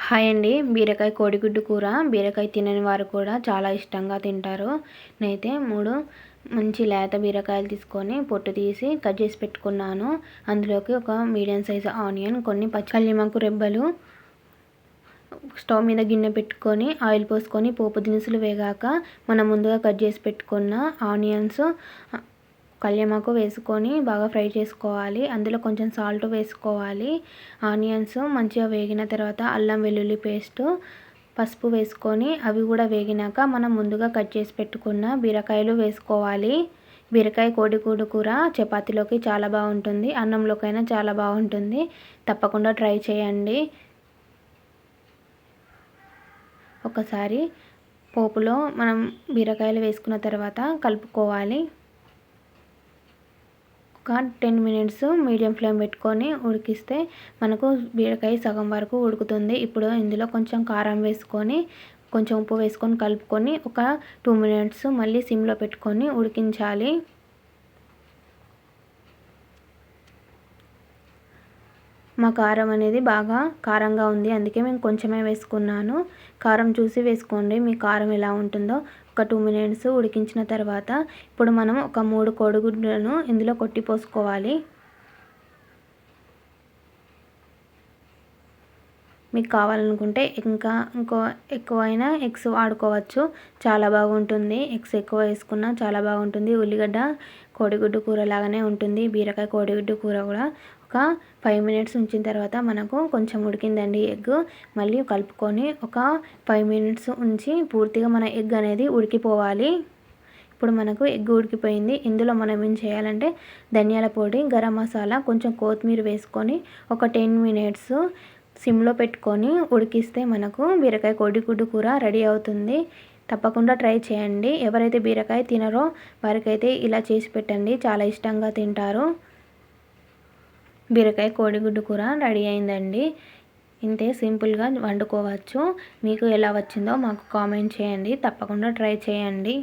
Hi అండి. బీరకాయ కోడిగుడ్డు కూర. బీరకాయ తినని వారు కూడా చాలా ఇష్టంగా తింటారు. నేనైతే 3 మంచి లేత బీరకాయలు తీసుకొని పొట్టు తీసి కట్ చేసి పెట్టుకున్నాను. అందులోకి ఒక మీడియం సైజు ఆనియన్, కొన్ని కల్యమాకు రెబ్బలు, స్టవ్ మీద గిన్నె పెట్టుకొని ఆయిల్ పోసుకొని పోపు దినుసులు వేగాక మనం ముందుగా కట్ చేసి పెట్టుకున్న ఆనియన్స్, కల్యమాకు వేసుకొని బాగా ఫ్రై చేసుకోవాలి. అందులో కొంచెం సాల్ట్ వేసుకోవాలి. ఆనియన్స్ మంచిగా వేగిన తర్వాత అల్లం వెల్లుల్లి పేస్టు, పసుపు వేసుకొని అవి కూడా వేగినాక మనం ముందుగా కట్ చేసి పెట్టుకున్న బీరకాయలు వేసుకోవాలి. బీరకాయ కోడిగుడ్డు కూర చపాతీలోకి చాలా బాగుంటుంది, అన్నంలోకైనా చాలా బాగుంటుంది. తప్పకుండా ట్రై చేయండి. ఒకసారి పోపులో మనం బీరకాయలు వేసుకున్న తర్వాత కలుపుకోవాలి. ఒక 10 మినిట్స్ మీడియం ఫ్లేమ్ పెట్టుకొని ఉడికిస్తే మనకు బీరకాయ సగం వరకు ఉడుకుతుంది. ఇప్పుడు ఇందులో కొంచెం కారం వేసుకొని, కొంచెం ఉప్పు వేసుకొని కలుపుకొని ఒక 2 మినిట్స్ మళ్ళీ సిమ్లో పెట్టుకొని ఉడికించాలి. మా కారం అనేది బాగా కారంగా ఉంది, అందుకే మేము కొంచెమే వేసుకున్నాను. కారం చూసి వేసుకోండి మీ కారం ఎలా ఉంటుందో. ఒక 2 మినిట్స్ ఉడికించిన తర్వాత ఇప్పుడు మనం ఒక 3 కోడిగుడ్లను ఇందులో కొట్టి పోసుకోవాలి. మీకు కావాలనుకుంటే ఇంకో ఎక్కువైనా ఎగ్స్ వాడుకోవచ్చు, చాలా బాగుంటుంది. ఎగ్స్ ఎక్కువ వేసుకున్నా చాలా బాగుంటుంది. ఉల్లిగడ్డ కోడిగుడ్డు కూర లాగానే ఉంటుంది బీరకాయ కోడిగుడ్డు కూర కూడా. ఒక 5 మినిట్స్ ఉంచిన తర్వాత మనకు కొంచెం ఉడికిందండి ఎగ్. మళ్ళీ కలుపుకొని ఒక 5 మినిట్స్ ఉంచి పూర్తిగా మన ఎగ్ అనేది ఉడికిపోవాలి. ఇప్పుడు మనకు ఎగ్ ఉడికిపోయింది. ఇందులో మనం ఏం చేయాలంటే ధనియాల పొడి, గరం మసాలా, కొంచెం కొత్తిమీర వేసుకొని ఒక 10 మినిట్స్ సిమ్లో పెట్టుకొని ఉడికిస్తే మనకు బీరకాయ కోడిగుడ్డు కూర రెడీ అవుతుంది. తప్పకుండా ట్రై చేయండి. ఎవరైతే బీరకాయ తినరో వారికైతే ఇలా చేసి పెట్టండి, చాలా ఇష్టంగా తింటారు. బీరకాయ కోడిగుడ్డు కూర రెడీ అయిందండి. ఇంతే సింపుల్గా వండుకోవచ్చు. మీకు ఎలా వచ్చిందో మాకు కామెంట్ చేయండి. తప్పకుండా ట్రై చేయండి.